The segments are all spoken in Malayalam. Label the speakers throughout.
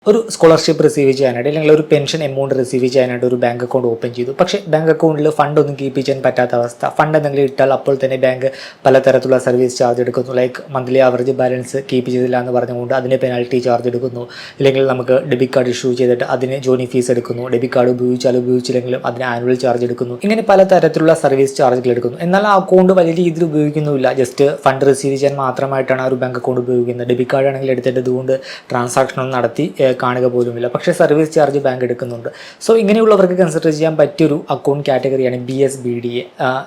Speaker 1: ഒരു സ്കോളർഷിപ്പ് റിസീവ് ചെയ്യാനായിട്ട് അല്ലെങ്കിൽ ഒരു പെൻഷൻ എമൗണ്ട് റിസീവ് ചെയ്യാനായിട്ട് ഒരു ബാങ്ക് അക്കൗണ്ട് ഓപ്പൺ ചെയ്തു. പക്ഷേ ബാങ്ക് അക്കൗണ്ടിൽ ഫണ്ട് ഒന്നും കീപ്പ് ചെയ്യാൻ പറ്റാത്ത അവസ്ഥ. ഫണ്ട് എന്തെങ്കിലും ഇട്ടാൽ അപ്പോൾ തന്നെ ബാങ്ക് പലതരത്തിലുള്ള സർവീസ് ചാർജ് എടുക്കുന്നു. Like monthly average balance keep ചെയ്തില്ല എന്ന് പറഞ്ഞുകൊണ്ട് അതിന് പെനാൽറ്റി ചാർജ് എടുക്കുന്നു. ഇല്ലെങ്കിൽ നമുക്ക് ഡെബിറ്റ് കാർഡ് ഇഷ്യൂ ചെയ്തിട്ട് അതിന് ജോയിനിങ് ഫീസ് എടുക്കുന്നു. ഡെബിറ്റ് കാർഡ് ഉപയോഗിച്ചില്ലെങ്കിലും അതിന് ആനുവൽ ചാർജ് എടുക്കുന്നു. ഇങ്ങനെ പലതരത്തിലുള്ള സർവീസ് ചാർജുകൾ എടുക്കുന്നു. എന്നാൽ ആ അക്കൗണ്ട് വലിയ രീതിയിൽ ഉപയോഗിക്കുന്നില്ല. ജസ്റ്റ് ഫണ്ട് റിസീവ് ചെയ്യാൻ മാത്രമായിട്ടാണ് ആ ഒരു ബാങ്ക് അക്കൗണ്ട് ഉപയോഗിക്കുന്നത്. ഡെബിറ്റ് കാർഡ് ആണെങ്കിൽ എടുത്തിട്ട് ഇതുകൊണ്ട് ട്രാൻസാക്ഷൻ ഒന്നും നടത്തി കാണുക പോലുമില്ല. പക്ഷേ സർവീസ് ചാർജ് ബാങ്ക് എടുക്കുന്നുണ്ട്. സോ ഇങ്ങനെയുള്ളവർക്ക് കൺസിഡർ ചെയ്യാൻ പറ്റിയൊരു അക്കൗണ്ട് കാറ്റഗറിയാണ് BSBDA.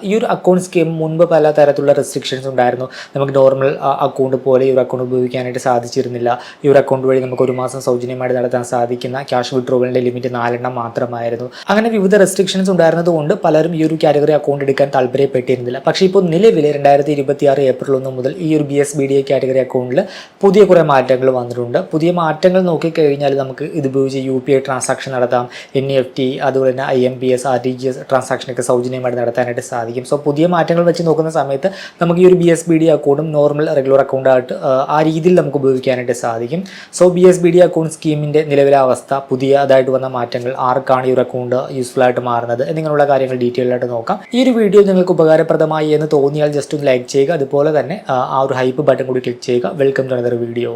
Speaker 1: ഈ ഒരു അക്കൗണ്ട് സ്കീം മുൻപ് പല തരത്തിലുള്ള റെസ്ട്രിക്ഷൻസ് ഉണ്ടായിരുന്നു. നമുക്ക് നോർമൽ അക്കൗണ്ട് പോലെ ഈ ഒരു അക്കൗണ്ട് ഉപയോഗിക്കാനായിട്ട് സാധിച്ചിരുന്നില്ല. ഈ ഒരു അക്കൗണ്ട് വഴി നമുക്ക് ഒരു മാസം സൗജന്യമായിട്ട് നടത്താൻ സാധിക്കുന്ന ക്യാഷ് വിഡ്രോവലിൻ്റെ ലിമിറ്റ് 4 എണ്ണം മാത്രമായിരുന്നു. അങ്ങനെ വിവിധ റെസ്ട്രിക്ഷൻസ് ഉണ്ടായിരുന്നതുകൊണ്ട് പലരും ഈ ഒരു കാറ്റഗറി അക്കൗണ്ട് എടുക്കാൻ താല്പര്യപ്പെട്ടിരുന്നില്ല. പക്ഷേ ഇപ്പോൾ നിലവിൽ 2026 ഏപ്രിൽ 1 മുതൽ ഈ ഒരു BSBDA കാറ്റഗറി അക്കൗണ്ടിൽ പുതിയ കുറേ മാറ്റങ്ങൾ വന്നിട്ടുണ്ട്. പുതിയ മാറ്റങ്ങൾ നോക്കിക്കഴിഞ്ഞാൽ നമുക്ക് ഇത് ഉപയോഗിച്ച് UPI ട്രാൻസാക്ഷൻ നടത്താം, NEFT, അതുപോലെ തന്നെ IMPS, RTGS ട്രാൻസാക്ഷനൊക്കെ സൗജന്യമായിട്ട് നടത്താനായിട്ട് സാധിക്കും. സോ പുതിയ മാറ്റങ്ങൾ വെച്ച് നോക്കുന്ന സമയത്ത് നമുക്ക് ഈ ഒരു BSBDA അക്കൗണ്ടും നോർമൽ റെഗുലർ അക്കൗണ്ടായിട്ട് ആ രീതിയിൽ നമുക്ക് ഉപയോഗിക്കാനായിട്ട് സാധിക്കും. സോ BSBDA അക്കൗണ്ട് സ്കീമിൻ്റെ നിലവിലെ അവസ്ഥ, പുതിയതായിട്ട് വന്ന മാറ്റങ്ങൾ, ആർക്കാണ് ഈ ഒരു അക്കൗണ്ട് യൂസ്ഫുൾ ആയിട്ട് മാറുന്നത് എന്നിങ്ങനെയുള്ള കാര്യങ്ങൾ ഡീറ്റെയിൽ ആയിട്ട് നോക്കാം. ഈ ഒരു വീഡിയോ നിങ്ങൾക്ക് ഉപകാരപ്രദമായി എന്ന് തോന്നിയാൽ ജസ്റ്റ് ഒന്ന് ലൈക്ക് ചെയ്യുക. അതുപോലെ തന്നെ ആ ഒരു ഹൈപ്പ് ബട്ടൺ കൂടി ക്ലിക്ക് ചെയ്യുക. Welcome to another video.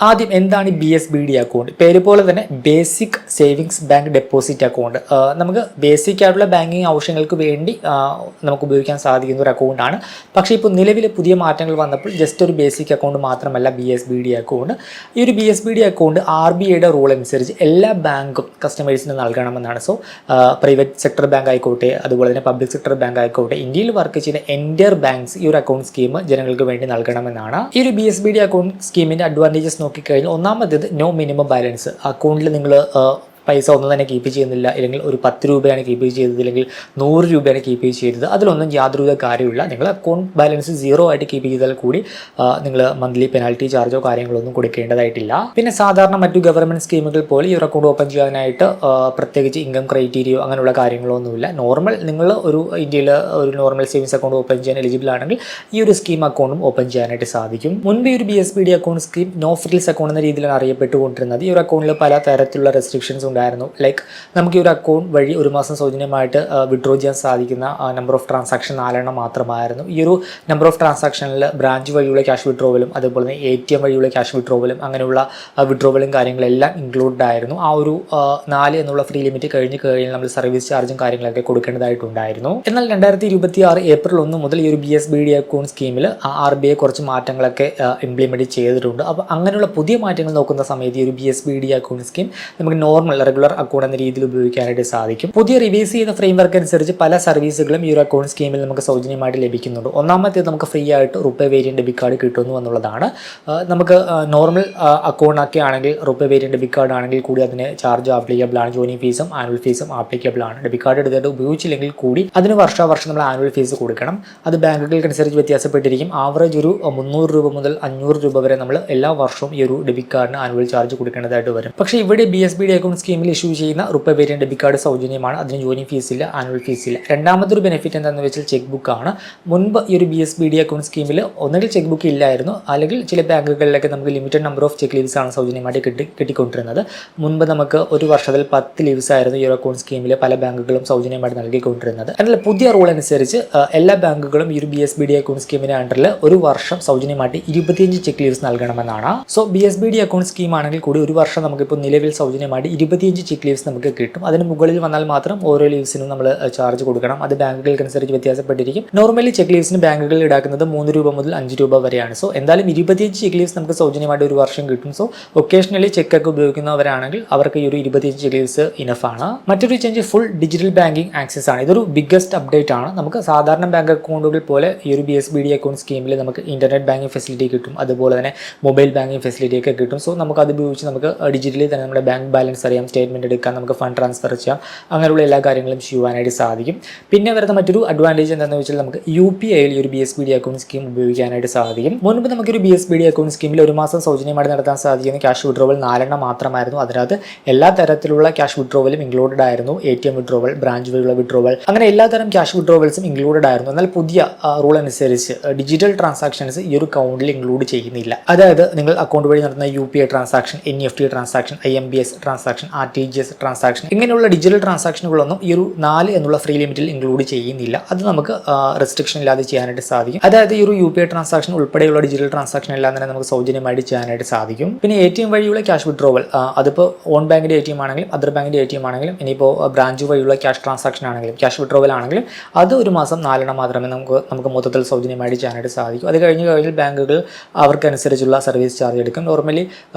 Speaker 1: ആദ്യം എന്താണ് BSBDA അക്കൗണ്ട്? പേര് പോലെ തന്നെ basic savings bank deposit account. നമുക്ക് ബേസിക് ആയിട്ടുള്ള ബാങ്കിങ് ആവശ്യങ്ങൾക്ക് വേണ്ടി നമുക്ക് ഉപയോഗിക്കാൻ സാധിക്കുന്ന ഒരു അക്കൗണ്ടാണ്. പക്ഷേ ഇപ്പോൾ നിലവിലെ പുതിയ മാറ്റങ്ങൾ വന്നപ്പോൾ ജസ്റ്റ് ഒരു ബേസിക് അക്കൗണ്ട് മാത്രമല്ല BSBDA അക്കൗണ്ട്. ഈ ഒരു BSBDA അക്കൗണ്ട് RBIയുടെ റൂൾ അനുസരിച്ച് എല്ലാ ബാങ്കും കസ്റ്റമേഴ്സിന് നൽകണമെന്നാണ്. സോ പ്രൈവറ്റ് സെക്ടർ ബാങ്ക് ആയിക്കോട്ടെ, അതുപോലെ തന്നെ പബ്ലിക് സെക്ടർ ബാങ്ക് ആയിക്കോട്ടെ, ഇന്ത്യയിൽ വർക്ക് ചെയ്യുന്ന എൻറ്റയർ ബാങ്ക്സ് ഈ ഒരു അക്കൗണ്ട് സ്കീം ജനങ്ങൾക്ക് വേണ്ടി നൽകണമെന്നാണ്. ഈ ഒരു BSBDA അക്കൗണ്ട് സ്കീമിൻ്റെ അഡ്വാൻറ്റേജസ് നോക്കിക്കഴിഞ്ഞാൽ ഒന്നാമത്തേത് നോ മിനിമം ബാലൻസ്. അക്കൗണ്ടിൽ നിങ്ങൾ പൈസ ഒന്നും തന്നെ കീപ്പ് ചെയ്യുന്നില്ല. ഇല്ലെങ്കിൽ ഒരു 10 രൂപയാണ് കീപ്പ് ചെയ്തത്, അല്ലെങ്കിൽ 100 രൂപയാണ് കീപ്പ് ചെയ്തത്, അതിലൊന്നും യാതൊരുവിധ കാര്യമില്ല. നിങ്ങൾ അക്കൗണ്ട് ബാലൻസ് 0 ആയിട്ട് കീപ്പ് ചെയ്താൽ കൂടി നിങ്ങൾ മന്ത്ലി പെനാൽറ്റി ചാർജോ കാര്യങ്ങളൊന്നും കൊടുക്കേണ്ടതായിട്ടില്ല. പിന്നെ സാധാരണ മറ്റു ഗവൺമെൻറ് സ്കീമുകൾ പോലെ ഈ ഒരു അക്കൗണ്ട് ഓപ്പൺ ചെയ്യാനായിട്ട് പ്രത്യേകിച്ച് ഇൻകം ക്രൈറ്റീരിയോ അങ്ങനെയുള്ള കാര്യങ്ങളൊന്നുമില്ല. നോർമൽ നിങ്ങൾ ഒരു ഇന്ത്യയിൽ ഒരു നോർമൽ സേവിങ്സ് അക്കൗണ്ട് ഓപ്പൺ ചെയ്യാൻ എലിജിബിൾ ആണെങ്കിൽ ഈ ഒരു സ്കീം അക്കൗണ്ടും ഓപ്പൺ ചെയ്യാനായിട്ട് സാധിക്കും. മുൻപ് ഈ ഒരു BSBDA account scheme no frills account എന്ന രീതിയിലാണ് അറിയപ്പെട്ടുകൊണ്ടിരുന്നത്. ഈ ഒരു അക്കൗണ്ടിൽ പല തരത്തിലുള്ള റെസ്ട്രിക്ഷൻസ് ഉണ്ടായിരുന്നു. ലൈക്ക് നമുക്ക് ഈ ഒരു അക്കൗണ്ട് വഴി ഒരു മാസം സൗജന്യമായിട്ട് വിഡ്രോ ചെയ്യാൻ സാധിക്കുന്ന നമ്പർ ഓഫ് ട്രാൻസാക്ഷൻ 4 എണ്ണം മാത്രമായിരുന്നു. ഈ ഒരു നമ്പർ ഓഫ് ട്രാൻസാക്ഷനിൽ ബ്രാഞ്ച് വഴിയുള്ള ക്യാഷ് വിഡ്രോവലും അതുപോലെ തന്നെ ATM വഴിയുള്ള ക്യാഷ് വിഡ്രോവലും അങ്ങനെയുള്ള വിഡ്രോവലും കാര്യങ്ങളെല്ലാം ഇൻക്ലൂഡഡ് ആയിരുന്നു. ആ ഒരു 4 എന്നുള്ള ഫ്രീ ലിമിറ്റ് കഴിഞ്ഞാൽ നമ്മൾ സർവീസ് ചാർജും കാര്യങ്ങളൊക്കെ കൊടുക്കേണ്ടതായിട്ടുണ്ടായിരുന്നു. എന്നാൽ 2026 ഏപ്രിൽ 1 മുതൽ ഈ ഒരു BSBDA അക്കൗണ്ട് സ്കീമിൽ RBI കുറച്ച് മാറ്റങ്ങളൊക്കെ ഇംപ്ലിമെൻറ്റ് ചെയ്തിട്ടുണ്ട്. അപ്പോൾ അങ്ങനെയുള്ള പുതിയ മാറ്റങ്ങൾ നോക്കുന്ന സമയത്ത് ഈ ഒരു BSBDA അക്കൗണ്ട് സ്കീം നമുക്ക് നോർമൽ റെഗുലർ അക്കൗണ്ട് എന്ന രീതിയിൽ ഉപയോഗിക്കാനായിട്ട് സാധിക്കും. പുതിയ റിവൈസ് ചെയ്യുന്ന ഫ്രെയിം വർക്ക് അനുസരിച്ച് പല സർവീസുകളും ഈ ഒരു അക്കൗണ്ട് സ്കീമിൽ നമുക്ക് സൗജന്യമായിട്ട് ലഭിക്കുന്നുണ്ട്. ഒന്നാമത്തേത് നമുക്ക് ഫ്രീ ആയിട്ട് റുപ്പേ വേരിയൻറ്റ് ഡെബിറ്റ് കാർഡ് കിട്ടുന്നു എന്നുള്ളതാണ്. നമുക്ക് നോർമൽ അക്കൗണ്ട് ഒക്കെ ആണെങ്കിൽ റുപ്പേ വേരിയൻറ്റ് ഡെബിറ്റ് കാർഡ് ആണെങ്കിൽ കൂടി അതിന് ചാർജ് ആപ്ലിക്കബിൾ ആണ്. ജോയിനിങ് ഫീസും ആനുവൽ ഫീസും ആപ്ലിക്കബിൾ ആണ്. ഡെബിറ്റ് കാർഡ് എടുത്തിട്ട് ഉപയോഗിച്ചില്ലെങ്കിൽ കൂടി അതിന് വർഷം നമ്മൾ ആനുവൽ ഫീസ് കൊടുക്കണം. അത് ബാങ്കുകൾക്കനുസരിച്ച് വ്യത്യാസപ്പെട്ടിരിക്കും. ആവറേജ് ഒരു 300 രൂപ മുതൽ 500 രൂപ വരെ നമ്മൾ എല്ലാ വർഷവും ഈ ഒരു ഡെബിറ്റ് കാർഡിന് ആനുവൽ ചാർജ് കൊടുക്കേണ്ടതായിട്ട് വരും. പക്ഷേ ഇവിടെ BSBDA അക്കൗണ്ട് സ്കീമിൽ ഇഷ്യൂ ചെയ്യുന്ന റുപ്പേ വേരിയൻറ്റ് ഡെബിറ്റ് കാർഡ് സൗജന്യമാണ്. അതിന് ജോയിനിങ് ഫീസില്ല, ആനുവൽ ഫീസില്ല. രണ്ടാമതൊരു ബെനിഫിറ്റ് എന്താണെന്ന് വെച്ചാൽ ചെക്ക് ബുക്കാണ്. മുൻപ് ഈ ഒരു BSBDA അക്കൗണ്ട് സ്കീമിൽ ഒന്നുകിൽ ചെക്ക് ബുക്ക് ഇല്ലായിരുന്നു, അല്ലെങ്കിൽ ചില ബാങ്കുകളിലൊക്കെ നമുക്ക് limited number of cheque leaves ആണ് സൗജന്യമായിട്ട് കിട്ടിക്കൊണ്ടിരുന്നത്. മുൻപ് നമുക്ക് ഒരു വർഷത്തിൽ 10 ലീവ്സ് ആയിരുന്നു ഈ ഒരു അക്കൗണ്ട് സ്കീമിൽ പല ബാങ്കുകളും സൗജന്യമായിട്ട് നൽകിക്കൊണ്ടിരുന്നത്. എന്നാൽ പുതിയ റൂൾ അനുസരിച്ച് എല്ലാ ബാങ്കുകളും ഈ ഒരു BSBDA അക്കൗണ്ട് സ്കീമിൻ്റെ അണ്ടറിൽ ഒരു വർഷം സൗജന്യമായിട്ട് 25 ചെക്ക് ലീവ്സ് നൽകണമെന്നാണ്. സോ BSBDA അക്കൗണ്ട് സ്കീം ആണെങ്കിൽ കൂടി ഒരു വർഷം നമുക്കിപ്പോൾ നിലവിൽ സൗജന്യമായിട്ട് 25 ചെക്ക് ലീവ്സ് നമുക്ക് കിട്ടും. അതിന് മുകളിൽ വന്നാൽ മാത്രം ഓരോ ലീവ്സിനും നമ്മൾ ചാർജ് കൊടുക്കണം. അത് ബാങ്കുകൾക്കനുസരിച്ച് വ്യത്യാസപ്പെട്ടിരിക്കും. നോർമലി ചെക്ക് ലീവ്സിന് ബാങ്കുകൾ ഈടാക്കുന്നത് 3 രൂപ മുതൽ 5 രൂപ വരെയാണ്. സോ എന്തായാലും 25 ചെക്ക് ലീവ്സ് നമുക്ക് സൗജന്യമായിട്ട് ഒരു വർഷം കിട്ടും. സോ ഒക്കേഷണലി ചെക്കൊക്കെ ഉപയോഗിക്കുന്നവരാണെങ്കിൽ അവർക്ക് ഈ ഒരു 25 ചെക്ക് ലീവ്സ് ഇനഫ് ആണ്. മറ്റൊരു change full digital banking access ആണ്. ഇതൊരു ബിഗ്ഗസ്റ്റ് അപ്ഡേറ്റ് ആണ്. നമുക്ക് സാധാരണ ബാങ്ക് അക്കൗണ്ടുകൾ പോലെ ഈ ഒരു BSBDA അക്കൗണ്ട് സ്കീമിൽ നമുക്ക് ഇന്റർനെറ്റ് ബാങ്കിങ് ഫെസിലിറ്റി കിട്ടും, അതുപോലെ തന്നെ മൊബൈൽ ബാങ്കിങ് ഫെസിലിറ്റി ഒക്കെ കിട്ടും. സോ നമുക്ക് അത് ഉപയോഗിച്ച് നമുക്ക് ഡിജിറ്റലി തന്നെ നമ്മുടെ ബാങ്ക് ബാലൻസ് അറിയാം, സ്റ്റേറ്റ്മെൻറ്റ് എടുക്കാം, നമുക്ക് ഫണ്ട് ട്രാൻസ്ഫർ ചെയ്യാം, അങ്ങനെയുള്ള എല്ലാ കാര്യങ്ങളും ചെയ്യുവാനായിട്ട് സാധിക്കും. പിന്നെ വരുന്ന മറ്റൊരു അഡ്വാൻറ്റേജ് എന്താണെന്ന് വെച്ചാൽ നമുക്ക് UPI ഈ ഒരു BSBD അക്കൗണ്ട് സ്കീം ഉപയോഗിക്കാനായിട്ട് സാധിക്കും. മുൻപ് നമുക്കൊരു BSBD അക്കൗണ്ട് സ്കീമിൽ ഒരു മാസം സൗജന്യമായിട്ട് നടത്താൻ സാധിക്കുന്ന ക്യാഷ് വിഡ്രോവൽ 4 മാത്രമായിരുന്നു. അതിനകത്ത് എല്ലാ തരത്തിലുള്ള ക്യാഷ് വിഡ്രോവലും ഇൻക്ലൂഡഡ് ആയിരുന്നു. ATM വിഡ്രോവൽ, ബ്രാഞ്ച് വഴിയുള്ള വിഡ്രോവൽ, അങ്ങനെ എല്ലാ തരം ക്യാഷ് വിഡ്രോവൽസും ഇൻക്ലൂഡഡ് ആയിരുന്നു. എന്നാൽ പുതിയ റൂൾ അനുസരിച്ച് ഡിജിറ്റൽ ട്രാൻസാക്ഷൻസ് ഈ ഒരു അക്കൗണ്ടിൽ ഇൻക്ലൂഡ് ചെയ്യുന്നില്ല. അതായത് നിങ്ങൾ അക്കൗണ്ട് വഴി നടത്തുന്ന UPI transaction, NEFT transaction, IMBS transaction, RTGS transaction, ഇങ്ങനെയുള്ള ഡിജിറ്റൽ ട്രാൻസാക്ഷനുകളൊന്നും ഈ ഒരു 4 എന്നുള്ള ഫ്രീ ലിമിറ്റിൽ ഇൻക്ലൂഡ് ചെയ്യുന്നില്ല. അത് നമുക്ക് റെസ്ട്രിക്ഷൻ ഇല്ലാതെ ചെയ്യാനായിട്ട് സാധിക്കും. അതായത് ഈ ഒരു UPI ട്രാൻസാക്ഷൻ ഉൾപ്പെടെയുള്ള ഡിജിറ്റൽ ട്രാൻസാക്ഷൻ എല്ലാം തന്നെ നമുക്ക് സൗജന്യമായിട്ട് ചെയ്യാനായിട്ട് സാധിക്കും. പിന്നെ ATM വഴിയുള്ള ക്യാഷ് വിഡ്രോവൽ, അതിപ്പോൾ ഓൺ ബാങ്കിൻ്റെ ATM ആണെങ്കിലും അതർ ബാങ്കിൻ്റെ ATM ആണെങ്കിലും ഇനിയിപ്പോൾ ബ്രാഞ്ച് വഴിയുള്ള ക്യാഷ് ട്രാൻസാക്ഷൻ ആണെങ്കിലും ക്യാഷ് വിഡ്രോവൽ ആണെങ്കിലും അത് ഒരു മാസം 4 മാത്രമേ നമുക്ക് മൊത്തത്തിൽ സൗജന്യമായിട്ട് ചെയ്യാനായിട്ട് സാധിക്കും. അത് കഴിഞ്ഞാൽ ബാങ്കുകൾ അവർക്കനുസരിച്ചുള്ള സർവീസ് ചാർജ് എടുക്കും. നോർമലി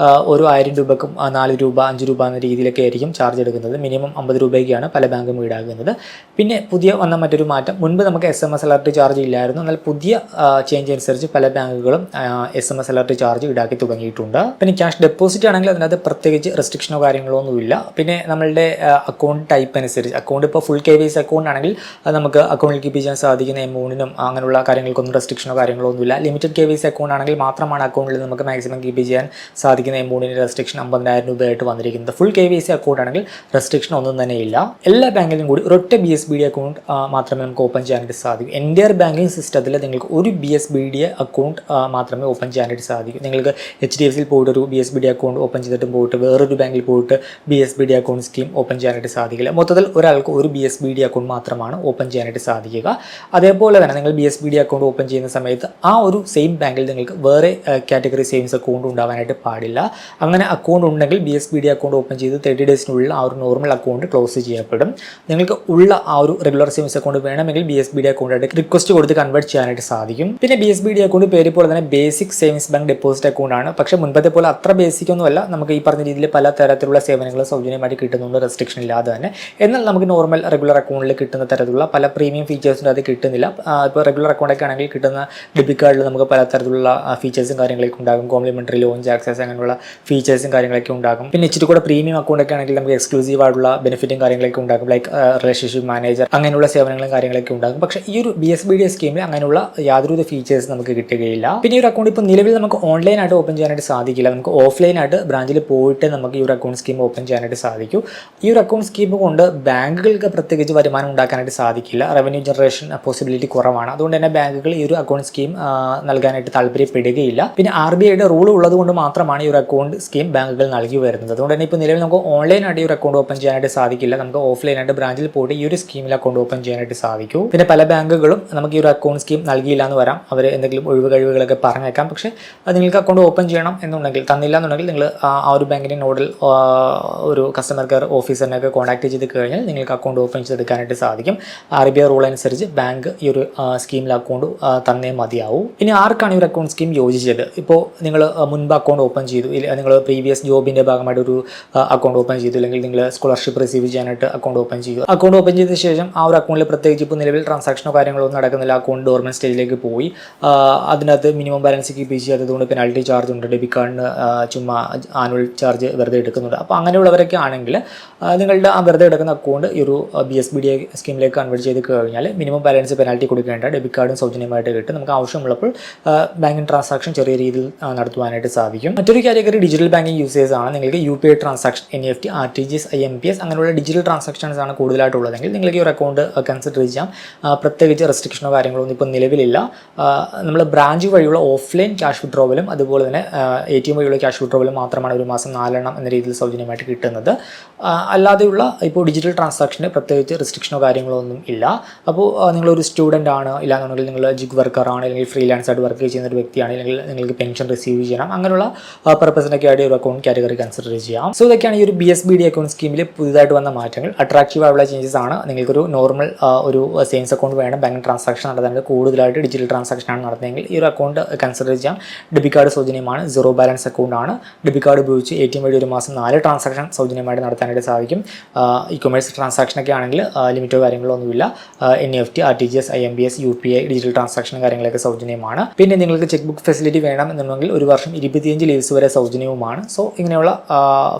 Speaker 1: ഒരു 1000 രൂപക്കും 4 രൂപ 5 രൂപ എന്ന രീതിയിലൊക്കെ ആയിരിക്കും ചാർജ് എടുക്കുന്നത്. മിനിമം 50 രൂപയ്ക്കാണ് പല ബാങ്കും ഈടാക്കുന്നത്. പിന്നെ പുതിയ വന്ന മറ്റൊരു മാറ്റം, മുൻപ് നമുക്ക് SMS അലർട്ട് ചാർജ് ഇല്ലായിരുന്നു. എന്നാൽ പുതിയ ചേഞ്ച് അനുസരിച്ച് പല ബാങ്കുകളും SMS അലർട്ട് ചാർജ് ഈടാക്കി തുടങ്ങിയിട്ടുണ്ട്. പിന്നെ ക്യാഷ് ഡെപ്പോസിറ്റ് ആണെങ്കിൽ അതിനകത്ത് പ്രത്യേകിച്ച് റെസ്ട്രിക്ഷനോ കാര്യങ്ങളോ ഒന്നുമില്ല. പിന്നെ നമ്മളുടെ അക്കൗണ്ട് ടൈപ്പ് അനുസരിച്ച്, അക്കൗണ്ട് ഇപ്പോൾ ഫുൾ KYC അക്കൗണ്ട് ആണെങ്കിൽ നമുക്ക് അക്കൗണ്ടിൽ കീപ്പ് ചെയ്യാൻ സാധിക്കുന്ന എമൗണ്ടിനും അങ്ങനെയുള്ള കാര്യങ്ങൾക്കൊന്നും റെസ്ട്രിക്ഷനോ കാര്യങ്ങളോ ഒന്നുമില്ല. ലിമിറ്റഡ് KYC അക്കൗണ്ട് ആണെങ്കിൽ മാത്രമാണ് അക്കൗണ്ടിൽ നമുക്ക് മാക്സിമം കീപ്പ് ചെയ്യാൻ സാധിക്കുന്ന എമൗണ്ടിന് റെസ്ട്രിക്ഷൻ 50,000 രൂപയായിട്ട് വന്നിരിക്കുന്നത്. ഫുൾ KYC അക്കൗണ്ട് ആണെങ്കിൽ റെസ്ട്രിക്ഷൻ ഒന്നും തന്നെ ഇല്ല. എല്ലാ ബാങ്കിലും കൂടി ഒരൊറ്റ BSBD അക്കൗണ്ട് മാത്രമേ നമുക്ക് ഓപ്പൺ ചെയ്യാനായിട്ട് സാധിക്കൂ. എൻ്റയർ ബാങ്കിങ് സിസ്റ്റത്തിൽ നിങ്ങൾക്ക് ഒരു BSBD അക്കൗണ്ട് മാത്രമേ ഓപ്പൺ ചെയ്യാനായിട്ട് സാധിക്കൂ. നിങ്ങൾക്ക് HDFCയിൽ പോയിട്ട് ഒരു BSBD അക്കൗണ്ട് ഓപ്പൺ ചെയ്തിട്ട് പോയിട്ട് വേറൊരു ബാങ്കിൽ പോയിട്ട് BSBD അക്കൗണ്ട് സ്കീം ഓപ്പൺ ചെയ്യാനായിട്ട് സാധിക്കില്ല. മൊത്തത്തിൽ ഒരാൾക്ക് ഒരു BSBD അക്കൗണ്ട് മാത്രമാണ് ഓപ്പൺ ചെയ്യാനായിട്ട് സാധിക്കുക. അതേപോലെ തന്നെ നിങ്ങൾ BSBD അക്കൗണ്ട് ഓപ്പൺ ചെയ്യുന്ന സമയത്ത് ആ ഒരു സെയിം ബാങ്കിൽ നിങ്ങൾക്ക് വേറെ കാറ്റഗറി സേവിങ്സ് അക്കൗണ്ട് ഉണ്ടാവാനായിട്ട് പാടില്ല. അങ്ങനെ അക്കൗണ്ട് ഉണ്ടെങ്കിൽ BSBD അക്കൗണ്ട് ഓപ്പൺ ചെയ്ത് 30 ഡേയ്സിനുള്ളിൽ ആ ഒരു നോർമൽ അക്കൗണ്ട് ക്ലോസ് ചെയ്യപ്പെടും. നിങ്ങൾക്ക് ഉള്ള ആ ഒരു റെഗുലർ സേവിങ്സ് അക്കൗണ്ട് വേണമെങ്കിൽ BSBD അക്കൗണ്ടായിട്ട് റിക്വസ്റ്റ് കൊടുത്ത് കൺവേർട്ട് ചെയ്യാനായിട്ട് സാധിക്കും. പിന്നെ BSBD അക്കൗണ്ട് പേര് പോലെ തന്നെ basic savings bank deposit account ആണ്. പക്ഷേ മുൻപത്തെ പോലെ അത്ര ബേസിക് ഒന്നുമല്ല. നമുക്ക് ഈ പറഞ്ഞ രീതിയിൽ പല തരത്തിലുള്ള സേവനങ്ങൾ സൗജന്യമായിട്ട് കിട്ടുന്നുണ്ട്, റെസ്ട്രിക്ഷൻ ഇല്ലാതെ തന്നെ. എന്നാൽ നമുക്ക് നോർമൽ റെഗുലർ അക്കൗണ്ടിൽ കിട്ടുന്ന തരത്തിലുള്ള പല പ്രീമിയം ഫീച്ചേഴ്സിൻ്റെ അത് കിട്ടുന്നില്ല. ഇപ്പോൾ റെഗുലർ അക്കൗണ്ടൊക്കെ ആണെങ്കിൽ കിട്ടുന്ന ഡെബിറ്റ് കാർഡിൽ നമുക്ക് പല തരത്തിലുള്ള ഫീച്ചേഴ്സും കാര്യങ്ങളൊക്കെ ഉണ്ടാകും. കോംപ്ലിമെൻ്ററി ലോഞ്ച് ആക്സസ് അങ്ങനെയുള്ള ഫീച്ചേഴ്സും കാര്യങ്ങളൊക്കെ ഉണ്ടാകും. പിന്നെ ഇച്ചിരി കൂടെ പ്രീമിയം അക്കൗണ്ടൊക്കെ ആണെങ്കിൽ നമുക്ക് എക്സ്ക്ലൂസീവ് ആയിട്ടുള്ള ബെനിഫിറ്റും കാര്യങ്ങളൊക്കെ ഉണ്ടാകും. ലൈക്ക് റിലേഷൻഷിപ്പ് മാനേജർ അങ്ങനെയുള്ള സേവനങ്ങളും കാര്യങ്ങളൊക്കെ ഉണ്ടാകും. പക്ഷേ ഈ ഒരു BSBD സ്കീമിൽ അങ്ങനെയുള്ള യാതൊരു ഫീച്ചേഴ്സ് നമുക്ക് കിട്ടുകയില്ല. പിന്നെ ഈ ഒരു അക്കൗണ്ട് ഇപ്പോൾ നിലവിൽ നമുക്ക് ഓൺലൈനായിട്ട് ഓപ്പൺ ചെയ്യാനായിട്ട് സാധിക്കില്ല. നമുക്ക് ഓഫ്ലൈനായിട്ട് ബ്രാഞ്ചിൽ പോയിട്ട് നമുക്ക് ഈ ഒരു അക്കൗണ്ട് സ്കീം ഓപ്പൺ ചെയ്യാനായിട്ട് സാധിക്കും. ഈ ഒരു അക്കൗണ്ട് സ്കീം കൊണ്ട് ബാങ്കുകൾക്ക് പ്രത്യേകിച്ച് വരുമാനം ഉണ്ടാക്കാനായിട്ട് സാധിക്കില്ല. റവന്യൂ ജനറേഷൻ പോസിബിലിറ്റി കുറവാണ്. അതുകൊണ്ട് തന്നെ ബാങ്കുകൾ ഈ ഒരു അക്കൗണ്ട് സ്കീം നൽകാനായിട്ട് താല്പര്യപ്പെടുകയില്ല. പിന്നെ RBIയുടെ റൂൾ ഉള്ളത് കൊണ്ട് മാത്രമാണ് ഈ ഒരു അക്കൗണ്ട് സ്കീം ബാങ്കുകൾ നൽകി വരുന്നത്. അതുകൊണ്ട് തന്നെ ഇപ്പോൾ നിലവിൽ നമുക്ക് ഓൺലൈനായിട്ട് ഈ ഒരു അക്കൗണ്ട് ഓപ്പൺ ചെയ്യാനായിട്ട് സാധിക്കില്ല. നമുക്ക് ഓഫ്ലൈനായിട്ട് ബ്രാഞ്ചിൽ പോയിട്ട് ഈ ഒരു സ്കീമിൽ അക്കൗണ്ട് ഓപ്പൺ ചെയ്യാനായിട്ട് സാധിക്കും. പിന്നെ പല ബാങ്കുകളും നമുക്ക് ഈ ഒരു അക്കൗണ്ട് സ്കീം നൽകിയില്ല എന്ന് വരാം. അവർ എന്തെങ്കിലും ഒഴിവ് കഴിവുകളൊക്കെ പറഞ്ഞേക്കാം. പക്ഷേ നിങ്ങൾക്ക് അക്കൗണ്ട് ഓപ്പൺ ചെയ്യണം എന്നുണ്ടെങ്കിൽ, തന്നില്ല എന്നുണ്ടെങ്കിൽ നിങ്ങൾ ആ ഒരു ബാങ്കിൻ്റെ നോഡിൽ ഒരു കസ്റ്റമർ കെയർ ഓഫീസറിനൊക്കെ കോൺടാക്ട് ചെയ്ത് കഴിഞ്ഞാൽ നിങ്ങൾക്ക് അക്കൗണ്ട് ഓപ്പൺ ചെയ്തെടുക്കാനായിട്ട് സാധിക്കും. RBI റൂൾ അനുസരിച്ച് ബാങ്ക് ഈ ഒരു സ്കീമിൽ അക്കൗണ്ട് തന്നേ മതിയാവും. ഇനി ആർക്കാണ് ഈ ഒരു അക്കൗണ്ട് സ്കീം യോജിച്ചത്? ഇപ്പോൾ നിങ്ങൾ മുൻപ് അക്കൗണ്ട് ഓപ്പൺ ചെയ്തു, നിങ്ങൾ പ്രീവിയസ് ജോബിൻ്റെ ഭാഗമായിട്ട് ഒരു അക്കൗണ്ട് ഓപ്പൻ ചെയ്തു, അല്ലെങ്കിൽ നിങ്ങൾ സ്കോളർഷിപ്പ് റിസീവ് ചെയ്യാനായിട്ട് അക്കൗണ്ട് ഓപ്പൺ ചെയ്തു. അക്കൗണ്ട് ഓപ്പൺ ചെയ്ത ശേഷം ആ ഒരു അക്കൗണ്ടിൽ പ്രത്യേകിച്ച് ഇപ്പോൾ നിലവിൽ ട്രാൻസാക്ഷനോ കാര്യങ്ങളോ ഒന്നും നടക്കുന്നില്ല. അക്കൗണ്ട് ഡോർമെന്റ് സ്റ്റേജിലേക്ക് പോയി. അതിനകത്ത് മിനിമം ബാലൻസ് കീപ്പ് ചെയ്യാത്തതുകൊണ്ട് പെനാൽറ്റി ചാർജ് ഉണ്ട്. ഡെബിറ്റ് കാർഡിന് ചുമ്മാ ആനുവൽ ചാർജ് വെറുതെ എടുക്കുന്നുണ്ട്. അപ്പോൾ അങ്ങനെയുള്ളവരൊക്കെ ആണെങ്കിൽ നിങ്ങളുടെ ആ വെറുതെ എടുക്കുന്ന അക്കൗണ്ട് ഈ ഒരു BSBD സ്കീമിലേക്ക് കൺവേർട്ട് ചെയ്ത് കഴിഞ്ഞാൽ മിനിമം ബാലൻസ് പെനാൽറ്റി കൊടുക്കേണ്ട, ഡെബിറ്റ് കാർഡും സൗജന്യമായിട്ട് കിട്ടും. നമുക്ക് ആവശ്യമുള്ളപ്പോൾ ബാങ്കിങ് ട്രാൻസാക്ഷൻ ചെറിയ രീതിയിൽ നടത്തുവാനായിട്ട് സാധിക്കും. മറ്റൊരു കാറ്റഗറി ഡിജിറ്റൽ ബാങ്കിങ് യൂസേഴ്സ് ആണ്. നിങ്ങൾക്ക് UPI transaction, NEFT, RTGS, IMPS അങ്ങനെയുള്ള ഡിജിറ്റൽ ട്രാൻസാക്ഷൻസ് ആണ് കൂടുതലായിട്ടുള്ളതെങ്കിൽ നിങ്ങൾക്ക് ഈ ഒരു അക്കൗണ്ട് കൺസിഡർ ചെയ്യാം. പ്രത്യേകിച്ച് റെസ്ട്രിക്ഷനോ കാര്യങ്ങളോ ഒന്നും ഇപ്പോൾ നിലവിലില്ല. നമ്മൾ ബ്രാഞ്ച് വഴിയുള്ള ഓഫ്ലൈൻ ക്യാഷ് വിഡ്രോവലും അതുപോലെ തന്നെ ATM വഴിയുള്ള ക്യാഷ് വിഡ്രോവലും മാത്രമാണ് ഒരു മാസം 4 എന്ന രീതിയിൽ സൗജന്യമായിട്ട് കിട്ടുന്നത്. അല്ലാതെയുള്ള ഇപ്പോൾ ഡിജിറ്റൽ ട്രാൻസാക്ഷന് പ്രത്യേകിച്ച് റെസ്ട്രിക്ഷനോ കാര്യങ്ങളോ ഒന്നും ഇല്ല. അപ്പോൾ നിങ്ങളൊരു സ്റ്റുഡൻ്റ് ആണ്, ഇല്ലാന്നുണ്ടെങ്കിൽ നിങ്ങൾ ജിഗ് വർക്കർ ആണ്, അല്ലെങ്കിൽ ഫ്രീലാൻസ് ആയിട്ട് വർക്ക് ചെയ്യുന്ന ഒരു വ്യക്തിയാണ്, അല്ലെങ്കിൽ നിങ്ങൾക്ക് പെൻഷൻ റിസീവ് ചെയ്യണം, അങ്ങനെയുള്ള പർപ്പസിനൊക്കെ ആയിട്ട് ഒരു അക്കൗണ്ട് കാറ്റഗറി കൺസിഡർ ചെയ്യാം. സോ ഇതൊക്കെയാണ് ഈ ഒരു BSBD അക്കൗണ്ട് സ്കീമിൽ പുതുതായിട്ട് വന്ന മാറ്റങ്ങൾ. അട്രാക്റ്റീവ് ആയുള്ള ചേഞ്ചസ് ആണ്. നിങ്ങൾക്കൊരു നോർമൽ ഒരു സേവിങ്സ് അക്കൗണ്ട് വേണം, ബാങ്കിങ് ട്രാൻസാക്ഷൻ നടത്താൻ കൂടുതലായിട്ട് ഡിജിറ്റൽ ട്രാൻസാക്ഷൻ ആണ് നടത്തുന്നതെങ്കിൽ ഈ ഒരു അക്കൗണ്ട് കൺസിഡർ ചെയ്യാം. ഡെബിറ്റ് കാർഡ് സൗജന്യമാണ്, 0 ബാലൻസ് അക്കൗണ്ട് ആണ്. ഡെബിറ്റ് കാർഡ് ഉപയോഗിച്ച് ATM വഴി ഒരു മാസം 4 ട്രാൻസാക്ഷൻ സൗജന്യമായിട്ട് നടത്താനായിട്ട് സാധിക്കും. ഇ-കൊമേഴ്സ് ട്രാൻസാക്ഷനൊക്കെ ആണെങ്കിൽ ലിമിറ്റോ കാര്യങ്ങളോ ഒന്നുമില്ല. NEFT, RTGS, IMBS, UPI digital transaction കാര്യങ്ങളൊക്കെ സൗജന്യമാണ്. പിന്നെ നിങ്ങൾക്ക് ചെക്ക് ബുക്ക് ഫെസിലിറ്റി വേണം എന്നുണ്ടെങ്കിൽ ഒരു വർഷം 25 ലീവ്സ് വരെ സൗജന്യവുമാണ്. സോ ഇങ്ങനെയുള്ള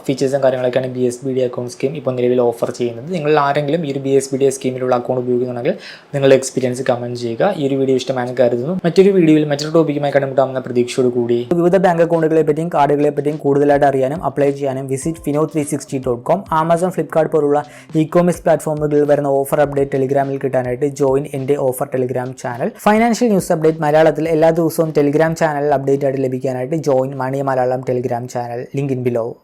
Speaker 1: ഫീച്ചേഴ്സും കാര്യങ്ങളൊക്കെ രാജ്യങ്ങളിലേക്കാണ് BSBD അക്കൗണ്ട് സ്കീം ഇപ്പോൾ നിലവിൽ ഓഫർ ചെയ്യുന്നത്. നിങ്ങൾ ആരെങ്കിലും ഈ ഒരു BSBD സ്കീമിലുള്ള അക്കൗണ്ട് ഉപയോഗിക്കുന്നുണ്ടെങ്കിൽ നിങ്ങളുടെ എക്സ്പീരിയൻസ് കമൻറ്റ് ചെയ്യുക. ഈ ഒരു വീഡിയോ ഇഷ്ടമാണെന്ന് കരുതുന്നു. മറ്റൊരു വീഡിയോയിൽ മറ്റൊരു ടോപ്പിക്കുമായി കണ്ടുമുട്ടാമെന്ന പ്രതീക്ഷയോട് കൂടി വിവിധ ബാങ്ക് അക്കൗണ്ടുകളെ പറ്റിയും കാർഡുകളെ പറ്റിയും കൂടുതലായിട്ട് അറിയാനും അപ്ലൈ ചെയ്യാനും വിസിറ്റ് fino360.com. ആമസോൺ, ഫ്ലിപ്കാർട്ട് പോലുള്ള ഇ-കോമേഴ്സ് പ്ലാറ്റ്ഫോമുകളിൽ വരുന്ന ഓഫർ അപ്ഡേറ്റ് ടെലിഗ്രാമിൽ കിട്ടാനായിട്ട് ജോയിൻ എൻ്റെ offer Telegram channel. Financial news update മലയാളത്തിൽ എല്ലാ ദിവസവും ടെലിഗ്രാം ചാനലിൽ അപ്ഡേറ്റ് ആയിട്ട് ലഭിക്കാനായിട്ട് join money Malayalam Telegram channel. Link in below.